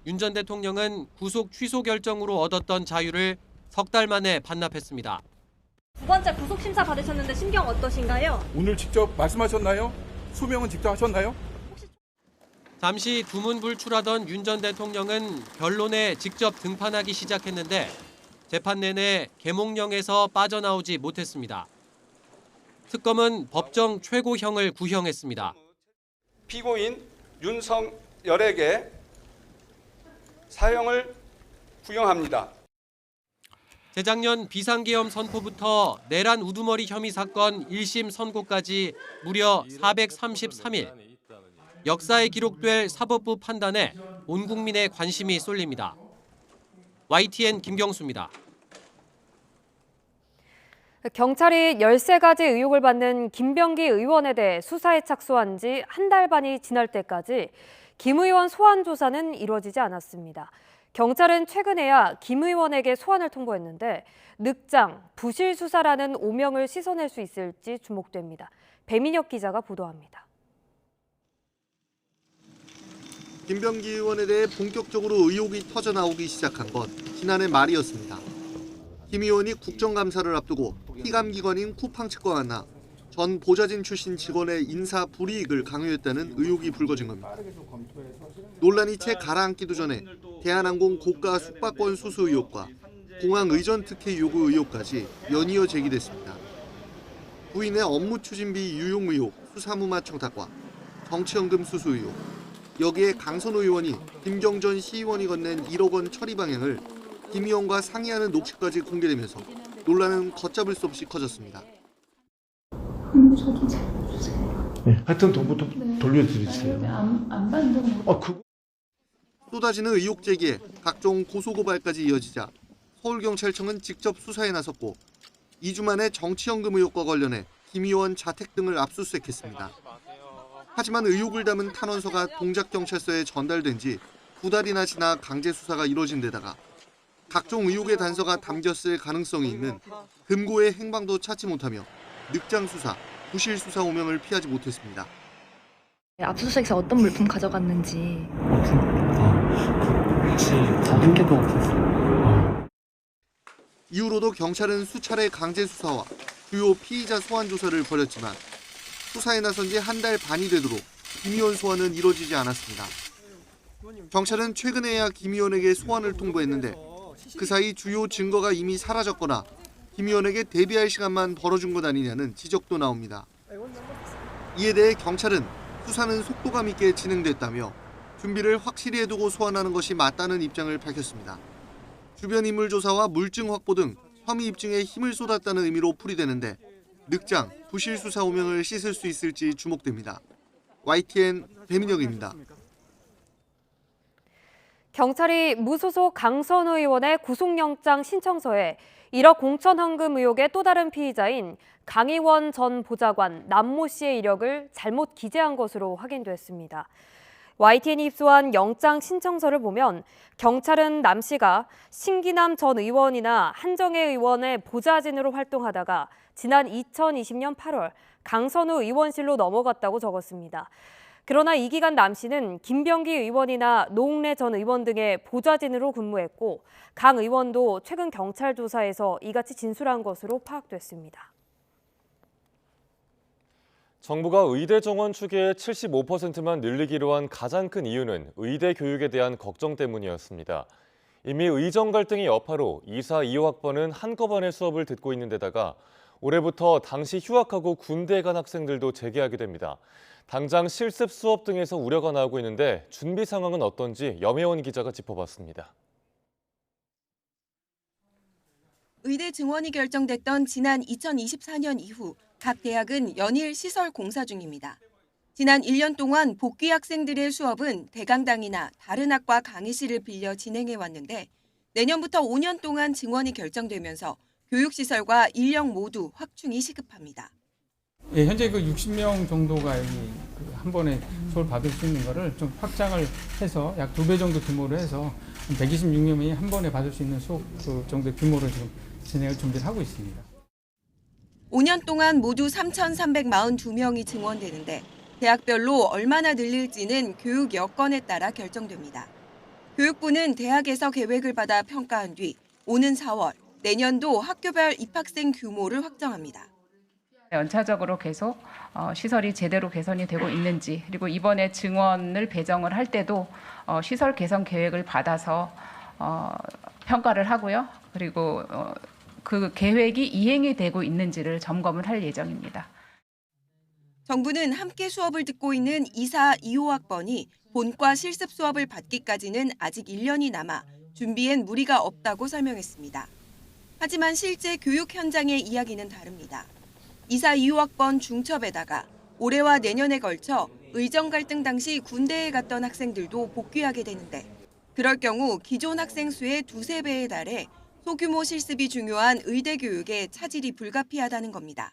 [SPEAKER 24] 윤 전 대통령은 구속 취소 결정으로 얻었던 자유를 석 달 만에 반납했습니다.
[SPEAKER 15] 두 번째 구속 심사 받으셨는데 심경 어떠신가요?
[SPEAKER 16] 오늘 직접 말씀하셨나요? 소명은 직접 하셨나요?
[SPEAKER 24] 잠시 두문불출하던 윤 전 대통령은 변론에 직접 등판하기 시작했는데 재판 내내 계몽령에서 빠져나오지 못했습니다. 특검은 법정 최고형을 구형했습니다.
[SPEAKER 16] 피고인 윤석열에게 사형을 구형합니다.
[SPEAKER 24] 재작년 비상계엄 선포부터 내란 우두머리 혐의 사건 1심 선고까지 무려 433일. 역사에 기록될 사법부 판단에 온 국민의 관심이 쏠립니다. YTN 김경수입니다.
[SPEAKER 2] 경찰이 13가지 의혹을 받는 김병기 의원에 대해 수사에 착수한 지 한 달 반이 지날 때까지 김 의원 소환 조사는 이루어지지 않았습니다. 경찰은 최근에야 김 의원에게 소환을 통보했는데 늑장, 부실 수사라는 오명을 씻어낼 수 있을지 주목됩니다. 배민혁 기자가 보도합니다.
[SPEAKER 17] 김병기 의원에 대해 본격적으로 의혹이 터져나오기 시작한 건 지난해 말이었습니다. 김 의원이 국정감사를 앞두고 피감기관인 쿠팡측과 만나 전 보좌진 출신 직원의 인사 불이익을 강요했다는 의혹이 불거진 겁니다. 논란이 채 가라앉기도 전에 대한항공 고가 숙박권 수수 의혹과 공항 의전 특혜 요구 의혹까지 연이어 제기됐습니다. 부인의 업무 추진비 유용 의혹 수사무마 청탁과 정치연금 수수 의혹, 여기에 강선호 의원이 김경전 시의원이 건넨 1억 원 처리 방향을 김 의원과 상의하는 녹취까지 공개되면서 논란은 걷잡을 수 없이 커졌습니다.
[SPEAKER 19] 저도 잘 주세요.
[SPEAKER 7] 네, 하여튼 돈부터 돌려드리세요.
[SPEAKER 19] 안 받는 거.
[SPEAKER 17] 쏟아지는 의혹 제기에 각종 고소고발까지 이어지자 서울경찰청은 직접 수사에 나섰고 2주 만에 정치연금 의혹과 관련해 김 의원 자택 등을 압수수색했습니다. 하지만 의혹을 담은 탄원서가 동작경찰서에 전달된 지 2달이나 지나 강제 수사가 이뤄진 데다가 각종 의혹의 단서가 담겼을 가능성이 있는 금고의 행방도 찾지 못하며 늑장 수사, 부실 수사 오명을 피하지 못했습니다.
[SPEAKER 19] 압수수색에서 어떤 물품 가져갔는지. 혹시 다른 게도 없었어요?
[SPEAKER 17] 이후로도 경찰은 수차례 강제 수사와 주요 피의자 소환 조사를 벌였지만 수사에 나선 지 한 달 반이 되도록 김 의원 소환은 이뤄지지 않았습니다. 경찰은 최근에야 김 의원에게 소환을 통보했는데 그 사이 주요 증거가 이미 사라졌거나 김 의원에게 대비할 시간만 벌어준 것 아니냐는 지적도 나옵니다. 이에 대해 경찰은 수사는 속도감 있게 진행됐다며 준비를 확실히 해두고 소환하는 것이 맞다는 입장을 밝혔습니다. 주변 인물 조사와 물증 확보 등 혐의 입증에 힘을 쏟았다는 의미로 풀이되는데 늑장, 부실 수사 오명을 씻을 수 있을지 주목됩니다. YTN 배민혁입니다.
[SPEAKER 2] 경찰이 무소속 강선호 의원의 구속영장 신청서에 1억 공천 헌금 의혹의 또 다른 피의자인 강의원 전 보좌관 남모 씨의 이력을 잘못 기재한 것으로 확인됐습니다. YTN이 입수한 영장 신청서를 보면 경찰은 남 씨가 신기남 전 의원이나 한정혜 의원의 보좌진으로 활동하다가 지난 2020년 8월 강선호 의원실로 넘어갔다고 적었습니다. 그러나 이 기간 남 씨는 김병기 의원이나 노웅래 전 의원 등의 보좌진으로 근무했고 강 의원도 최근 경찰 조사에서 이같이 진술한 것으로 파악됐습니다.
[SPEAKER 1] 정부가 의대 정원 추계의 75%만 늘리기로 한 가장 큰 이유는 의대 교육에 대한 걱정 때문이었습니다. 이미 의정 갈등의 여파로 2사 2호학번은 한꺼번에 수업을 듣고 있는 데다가 올해부터 당시 휴학하고 군대에 간 학생들도 재개하게 됩니다. 당장 실습 수업 등에서 우려가 나오고 있는데 준비 상황은 어떤지 염혜원 기자가 짚어봤습니다.
[SPEAKER 20] 의대 증원이 결정됐던 지난 2024년 이후 각 대학은 연일 시설 공사 중입니다. 지난 1년 동안 복귀 학생들의 수업은 대강당이나 다른 학과 강의실을 빌려 진행해 왔는데 내년부터 5년 동안 증원이 결정되면서 교육시설과 인력 모두 확충이 시급합니다.
[SPEAKER 27] 예, 현재 그 60명 정도가 한 번에 수업을 받을 수 있는 거를 좀 확장을 해서 약 2배 정도 규모로 해서 126명이 한 번에 받을 수 있는 수업 정도의 규모로 지금 진행을 준비를 하고 있습니다.
[SPEAKER 20] 5년 동안 모두 3,342명이 증원되는데 대학별로 얼마나 늘릴지는 교육 여건에 따라 결정됩니다. 교육부는 대학에서 계획을 받아 평가한 뒤 오는 4월 내년도 학교별 입학생 규모를 확정합니다.
[SPEAKER 3] 연차적으로 계속 시설이 제대로 개선이 되고 있는지, 그리고 이번에 증원을 배정을 할 때도 시설 개선 계획을 받아서 평가를 하고요. 그리고 그 계획이 이행이 되고 있는지를 점검을 할 예정입니다.
[SPEAKER 20] 정부는 함께 수업을 듣고 있는 2사 2호학번이 본과 실습 수업을 받기까지는 아직 1년이 남아 준비엔 무리가 없다고 설명했습니다. 하지만 실제 교육 현장의 이야기는 다릅니다. 2사 2호학번 중첩에다가 올해와 내년에 걸쳐 의정 갈등 당시 군대에 갔던 학생들도 복귀하게 되는데 그럴 경우 기존 학생 수의 2~3배에 달해 소규모 실습이 중요한 의대 교육에 차질이 불가피하다는 겁니다.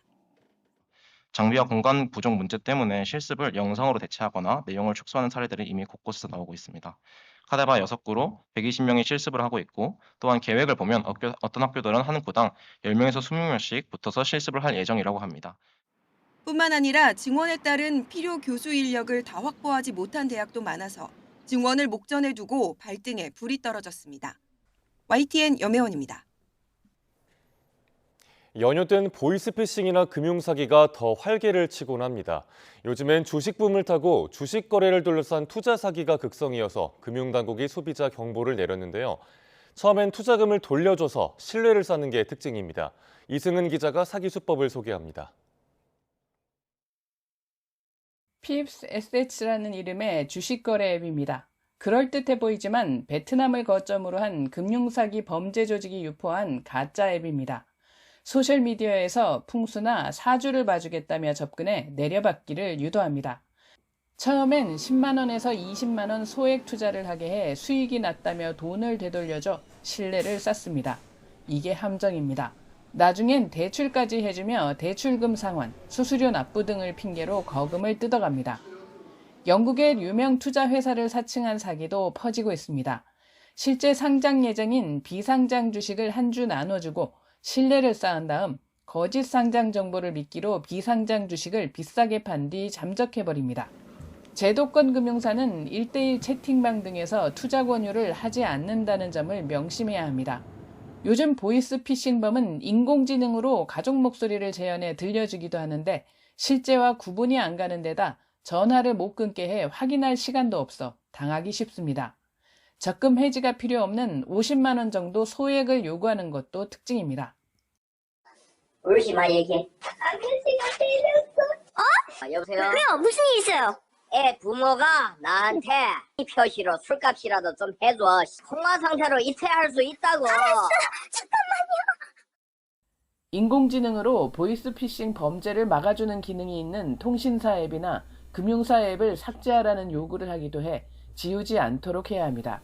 [SPEAKER 5] 장비와 공간 부족 문제 때문에 실습을 영상으로 대체하거나 내용을 축소하는 사례들이 이미 곳곳에서 나오고 있습니다. 카데바 6구로 120명이 실습을 하고 있고 또한 계획을 보면 어떤 학교들은 한 구당 10명에서 20명씩 붙어서 실습을 할 예정이라고 합니다.
[SPEAKER 20] 뿐만 아니라 증원에 따른 필요 교수 인력을 다 확보하지 못한 대학도 많아서 증원을 목전에 두고 발등에 불이 떨어졌습니다. YTN 염혜원입니다.
[SPEAKER 1] 연휴 땐 보이스피싱이나 금융사기가 더 활개를 치곤 합니다. 요즘엔 주식붐을 타고 주식 거래를 둘러싼 투자 사기가 극성이어서 금융당국이 소비자 경보를 내렸는데요. 처음엔 투자금을 돌려줘서 신뢰를 쌓는 게 특징입니다. 이승은 기자가 사기 수법을 소개합니다.
[SPEAKER 3] 핍스 에셋츠라는 이름의 주식 거래 앱입니다. 그럴듯해 보이지만 베트남을 거점으로 한 금융사기 범죄 조직이 유포한 가짜 앱입니다. 소셜미디어에서 풍수나 사주를 봐주겠다며 접근해 내려받기를 유도합니다. 처음엔 10만 원에서 20만 원 소액 투자를 하게 해 수익이 났다며 돈을 되돌려줘 신뢰를 쌓습니다. 이게 함정입니다. 나중엔 대출까지 해주며 대출금 상환, 수수료 납부 등을 핑계로 거금을 뜯어갑니다. 영국의 유명 투자 회사를 사칭한 사기도 퍼지고 있습니다. 실제 상장 예정인 비상장 주식을 한 주 나눠주고 신뢰를 쌓은 다음 거짓 상장 정보를 미끼로 비상장 주식을 비싸게 판 뒤 잠적해버립니다. 제도권 금융사는 1:1 채팅방 등에서 투자 권유를 하지 않는다는 점을 명심해야 합니다. 요즘 보이스피싱범은 인공지능으로 가족 목소리를 재현해 들려주기도 하는데 실제와 구분이 안 가는 데다 전화를 못 끊게 해 확인할 시간도 없어 당하기 쉽습니다. 적금 해지가 필요 없는 50만 원 정도 소액을 요구하는 것도 특징입니다.
[SPEAKER 6] 어르신 많이 얘기해. 아저씨가 때렸어. 여보세요? 그래요. 무슨 일 있어요? 애 부모가 나한테 이 표시로 술값이라도 좀 해줘. 통화 상태로 이체할 수 있다고. 알았어. 잠깐만요.
[SPEAKER 3] 인공지능으로 보이스피싱 범죄를 막아주는 기능이 있는 통신사 앱이나 금융사 앱을 삭제하라는 요구를 하기도 해 지우지 않도록 해야 합니다.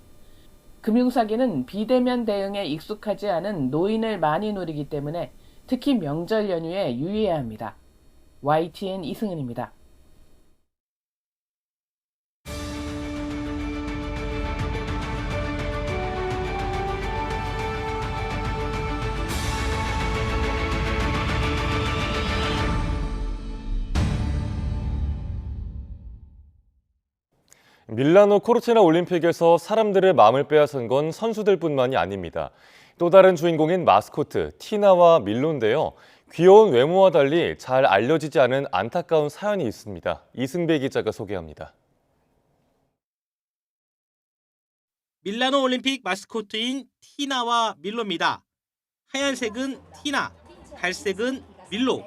[SPEAKER 3] 금융사기는 비대면 대응에 익숙하지 않은 노인을 많이 노리기 때문에 특히 명절 연휴에 유의해야 합니다. YTN 이승은입니다.
[SPEAKER 1] 밀라노 코르티나 올림픽에서 사람들의 마음을 빼앗은 건 선수들뿐만이 아닙니다. 또 다른 주인공인 마스코트 티나와 밀로인데요. 귀여운 외모와 달리 잘 알려지지 않은 안타까운 사연이 있습니다. 이승배 기자가 소개합니다.
[SPEAKER 18] 밀라노 올림픽 마스코트인 티나와 밀로입니다. 하얀색은 티나, 갈색은 밀로,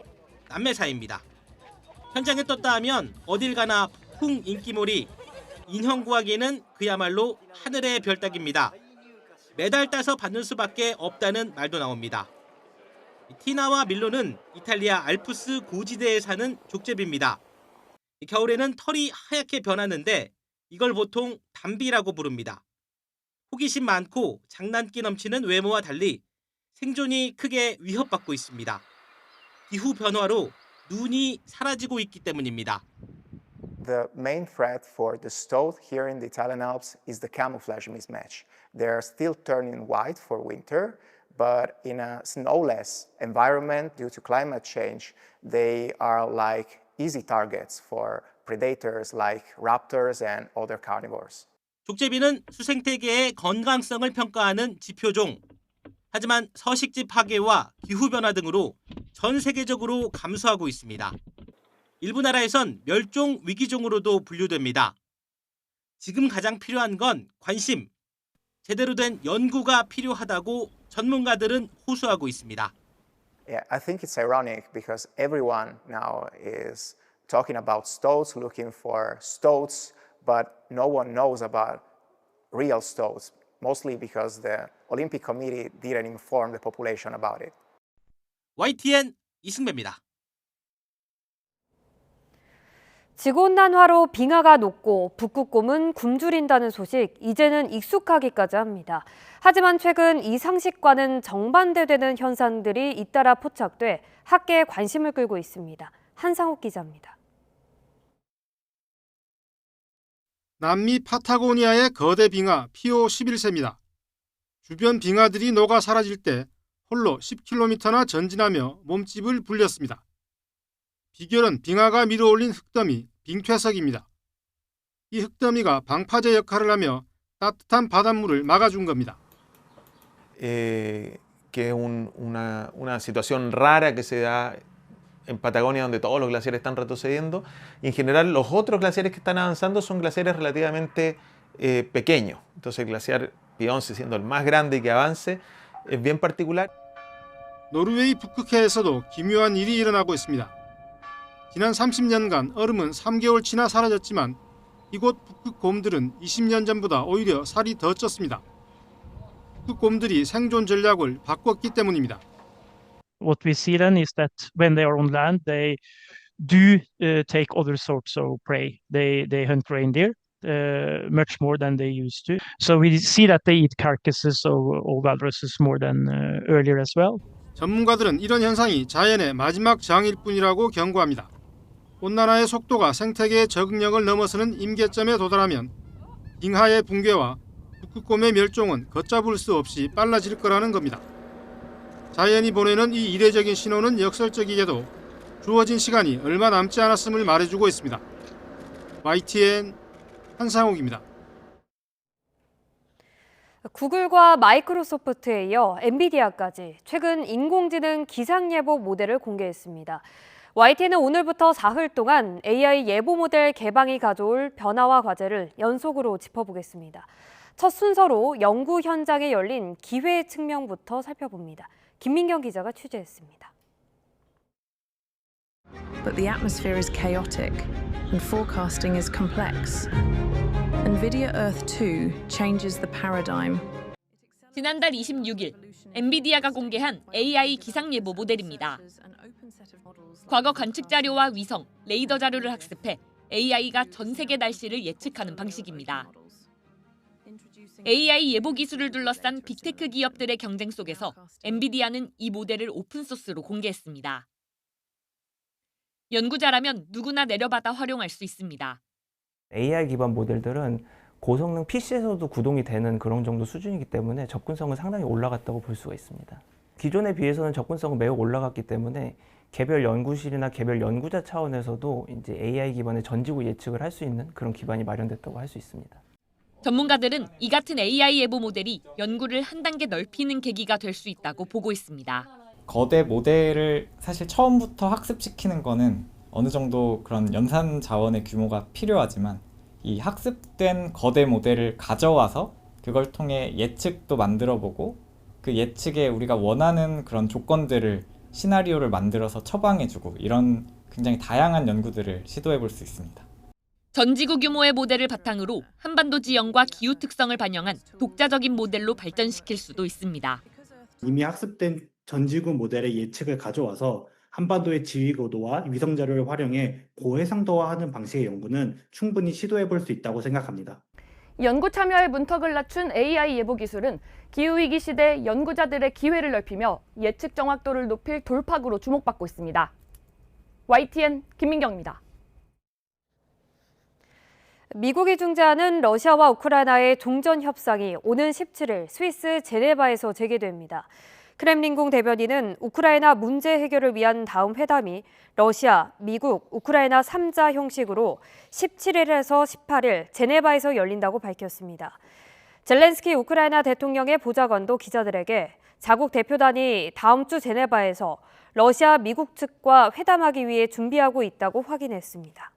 [SPEAKER 18] 남매 사이입니다. 현장에 떴다 하면 어딜 가나 폭풍 인기몰이, 인형 구하기에는 그야말로 하늘의 별 따기입니다. 메달 따서 받는 수밖에 없다는 말도 나옵니다. 티나와 밀로는 이탈리아 알프스 고지대에 사는 족제비입니다. 겨울에는 털이 하얗게 변하는데 이걸 보통 담비라고 부릅니다. 호기심 많고 장난기 넘치는 외모와 달리 생존이 크게 위협받고 있습니다. 기후 변화로 눈이 사라지고 있기 때문입니다.
[SPEAKER 4] The main threat for the stoat here in the Italian Alps is the camouflage mismatch. They're still turning white for winter, but in a snowless environment due to climate change, they are like easy targets for predators like raptors and other carnivores.
[SPEAKER 18] 족제비는 수생태계의 건강성을 평가하는 지표종. 하지만 서식지 파괴와 기후변화 등으로 전 세계적으로 감소하고 있습니다. 일부 나라에선 멸종 위기종으로도 분류됩니다. 지금 가장 필요한 건 관심, 제대로 된 연구가 필요하다고 전문가들은 호소하고 있습니다.
[SPEAKER 4] Yeah, I think it's ironic because everyone now is talking about stoats, looking for stoats, but no one knows about real stoats, mostly because the Olympic Committee didn't inform the population about it.
[SPEAKER 18] YTN 이승배입니다.
[SPEAKER 2] 지구온난화로 빙하가 녹고 북극곰은 굶주린다는 소식, 이제는 익숙하기까지 합니다. 하지만 최근 이 상식과는 정반대되는 현상들이 잇따라 포착돼 학계에 관심을 끌고 있습니다. 한상욱 기자입니다.
[SPEAKER 9] 남미 파타고니아의 거대 빙하 피오 11세입니다. 주변 빙하들이 녹아 사라질 때 홀로 10km나 전진하며 몸집을 불렸습니다. 비결은 빙하가 밀어올린 흙더미, 빙퇴석입니다. 이 흙더미가 방파제 역할을 하며 따뜻한 바닷물을 막아준 겁니다.
[SPEAKER 21] Que es una situación rara que se da en Patagonia, donde todos los glaciares están retrocediendo, y en general los otros glaciares que están avanzando son glaciares relativamente pequeños. Entonces el glaciar Beyoncé, siendo el más grande y que avance, es bien particular.
[SPEAKER 9] 노르웨이 북극해에서도 기묘한 일이 일어나고 있습니다. 지난 30년간 얼음은 3개월 지나 사라졌지만 이곳 북극곰들은 20년 전보다 오히려 살이 더 쪘습니다. 북극곰들이 생존 전략을 바꿨기 때문입니다.
[SPEAKER 22] What we see then is that when they are on land, they do take other sorts of prey. They hunt reindeer much more than they used to. So we see that they eat carcasses of walruses more than earlier as well.
[SPEAKER 9] 전문가들은 이런 현상이 자연의 마지막 저항일 뿐이라고 경고합니다. 온난화의 속도가 생태계의 적응력을 넘어서는 임계점에 도달하면 빙하의 붕괴와 북극곰의 멸종은 걷잡을 수 없이 빨라질 거라는 겁니다. 자연이 보내는 이 이례적인 신호는 역설적이게도 주어진 시간이 얼마 남지 않았음을 말해주고 있습니다. YTN 한상욱입니다.
[SPEAKER 2] 구글과 마이크로소프트에 이어 엔비디아까지 최근 인공지능 기상예보 모델을 공개했습니다. YTN은 오늘부터 사흘 동안 AI 예보 모델 개방이 가져올 변화와 과제를 연속으로 짚어보겠습니다. 첫 순서로 연구 현장에 열린 기회 측면부터 살펴봅니다. 김민경 기자가 취재했습니다.
[SPEAKER 23] But the atmosphere is chaotic and forecasting is complex. NVIDIA Earth 2 changes the paradigm.
[SPEAKER 25] 지난달 26일 엔비디아가 공개한 AI 기상예보 모델입니다. 과거 관측 자료와 위성, 레이더 자료를 학습해 AI가 전 세계 날씨를 예측하는 방식입니다. AI 예보 기술을 둘러싼 빅테크 기업들의 경쟁 속에서 엔비디아는 이 모델을 오픈소스로 공개했습니다. 연구자라면 누구나 내려받아 활용할 수 있습니다.
[SPEAKER 26] AI 기반 모델들은 고성능 PC에서도 구동이 되는 그런 정도 수준이기 때문에 접근성은 상당히 올라갔다고 볼 수가 있습니다. 기존에 비해서는 접근성은 매우 올라갔기 때문에 개별 연구실이나 개별 연구자 차원에서도 이제 AI 기반의 전지구 예측을 할 수 있는 그런 기반이 마련됐다고 할 수 있습니다.
[SPEAKER 25] 전문가들은 이 같은 AI 예보 모델이 연구를 한 단계 넓히는 계기가 될 수 있다고 보고 있습니다.
[SPEAKER 28] 거대 모델을 사실 처음부터 학습시키는 거는 어느 정도 그런 연산 자원의 규모가 필요하지만 이 학습된 거대 모델을 가져와서 그걸 통해 예측도 만들어보고 그 예측에 우리가 원하는 그런 조건들을 시나리오를 만들어서 처방해주고 이런 굉장히 다양한 연구들을 시도해볼 수 있습니다.
[SPEAKER 25] 전지구 규모의 모델을 바탕으로 한반도 지형과 기후 특성을 반영한 독자적인 모델로 발전시킬 수도 있습니다.
[SPEAKER 29] 이미 학습된 전지구 모델의 예측을 가져와서 한반도의 지위고도와 위성 자료를 활용해 고해상도화하는 방식의 연구는 충분히 시도해볼 수 있다고 생각합니다.
[SPEAKER 30] 연구 참여의 문턱을 낮춘 AI 예보 기술은 기후위기 시대 연구자들의 기회를 넓히며 예측 정확도를 높일 돌파구로 주목받고 있습니다. YTN 김민경입니다.
[SPEAKER 2] 미국이 중재하는 러시아와 우크라이나의 종전 협상이 오는 17일 스위스 제네바에서 재개됩니다. 크렘린궁 대변인은 우크라이나 문제 해결을 위한 다음 회담이 러시아, 미국, 우크라이나 3자 형식으로 17일에서 18일 제네바에서 열린다고 밝혔습니다. 젤렌스키 우크라이나 대통령의 보좌관도 기자들에게 자국 대표단이 다음 주 제네바에서 러시아, 미국 측과 회담하기 위해 준비하고 있다고 확인했습니다.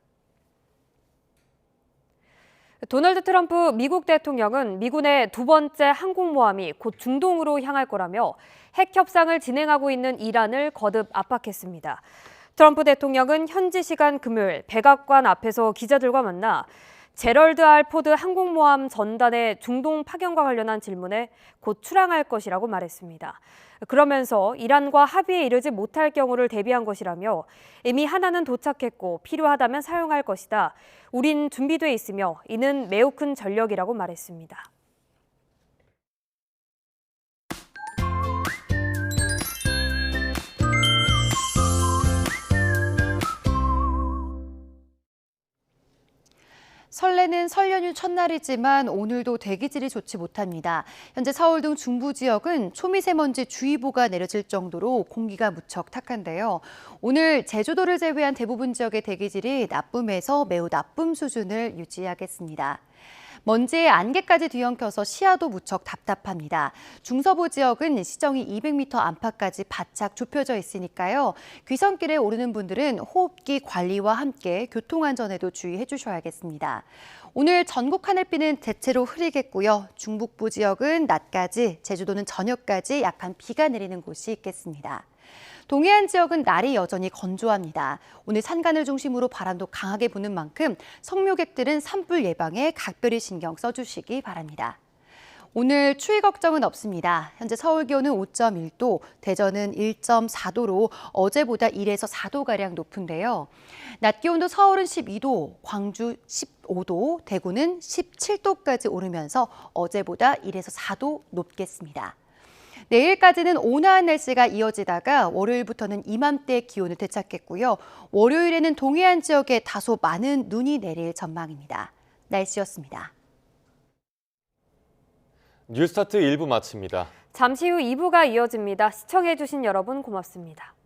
[SPEAKER 2] 도널드 트럼프 미국 대통령은 미군의 두 번째 항공모함이 곧 중동으로 향할 거라며 핵 협상을 진행하고 있는 이란을 거듭 압박했습니다. 트럼프 대통령은 현지 시간 금요일 백악관 앞에서 기자들과 만나 제럴드 R. 포드 항공모함 전단의 중동 파견과 관련한 질문에 곧 출항할 것이라고 말했습니다. 그러면서 이란과 합의에 이르지 못할 경우를 대비한 것이라며 이미 하나는 도착했고 필요하다면 사용할 것이다. 우린 준비돼 있으며 이는 매우 큰 전력이라고 말했습니다.
[SPEAKER 7] 설레는 설 연휴 첫날이지만 오늘도 대기질이 좋지 못합니다. 현재 서울 등 중부 지역은 초미세먼지 주의보가 내려질 정도로 공기가 무척 탁한데요. 오늘 제주도를 제외한 대부분 지역의 대기질이 나쁨에서 매우 나쁨 수준을 유지하겠습니다. 먼지에 안개까지 뒤엉켜서 시야도 무척 답답합니다. 중서부 지역은 시정이 200m 안팎까지 바짝 좁혀져 있으니까요. 귀성길에 오르는 분들은 호흡기 관리와 함께 교통안전에도 주의해 주셔야겠습니다. 오늘 전국 하늘비는 대체로 흐리겠고요. 중북부 지역은 낮까지, 제주도는 저녁까지 약한 비가 내리는 곳이 있겠습니다. 동해안 지역은 날이 여전히 건조합니다. 오늘 산간을 중심으로 바람도 강하게 부는 만큼 성묘객들은 산불 예방에 각별히 신경 써주시기 바랍니다. 오늘 추위 걱정은 없습니다. 현재 서울 기온은 5.1도, 대전은 1.4도로 어제보다 1에서 4도가량 높은데요. 낮 기온도 서울은 12도, 광주 15도, 대구는 17도까지 오르면서 어제보다 1에서 4도 높겠습니다. 내일까지는 온화한 날씨가 이어지다가 월요일부터는 이맘때 기온을 되찾겠고요. 월요일에는 동해안 지역에 다소 많은 눈이 내릴 전망입니다. 날씨였습니다.
[SPEAKER 1] 뉴스타트 1부 마칩니다.
[SPEAKER 2] 잠시 후 2부가 이어집니다. 시청해주신 여러분 고맙습니다.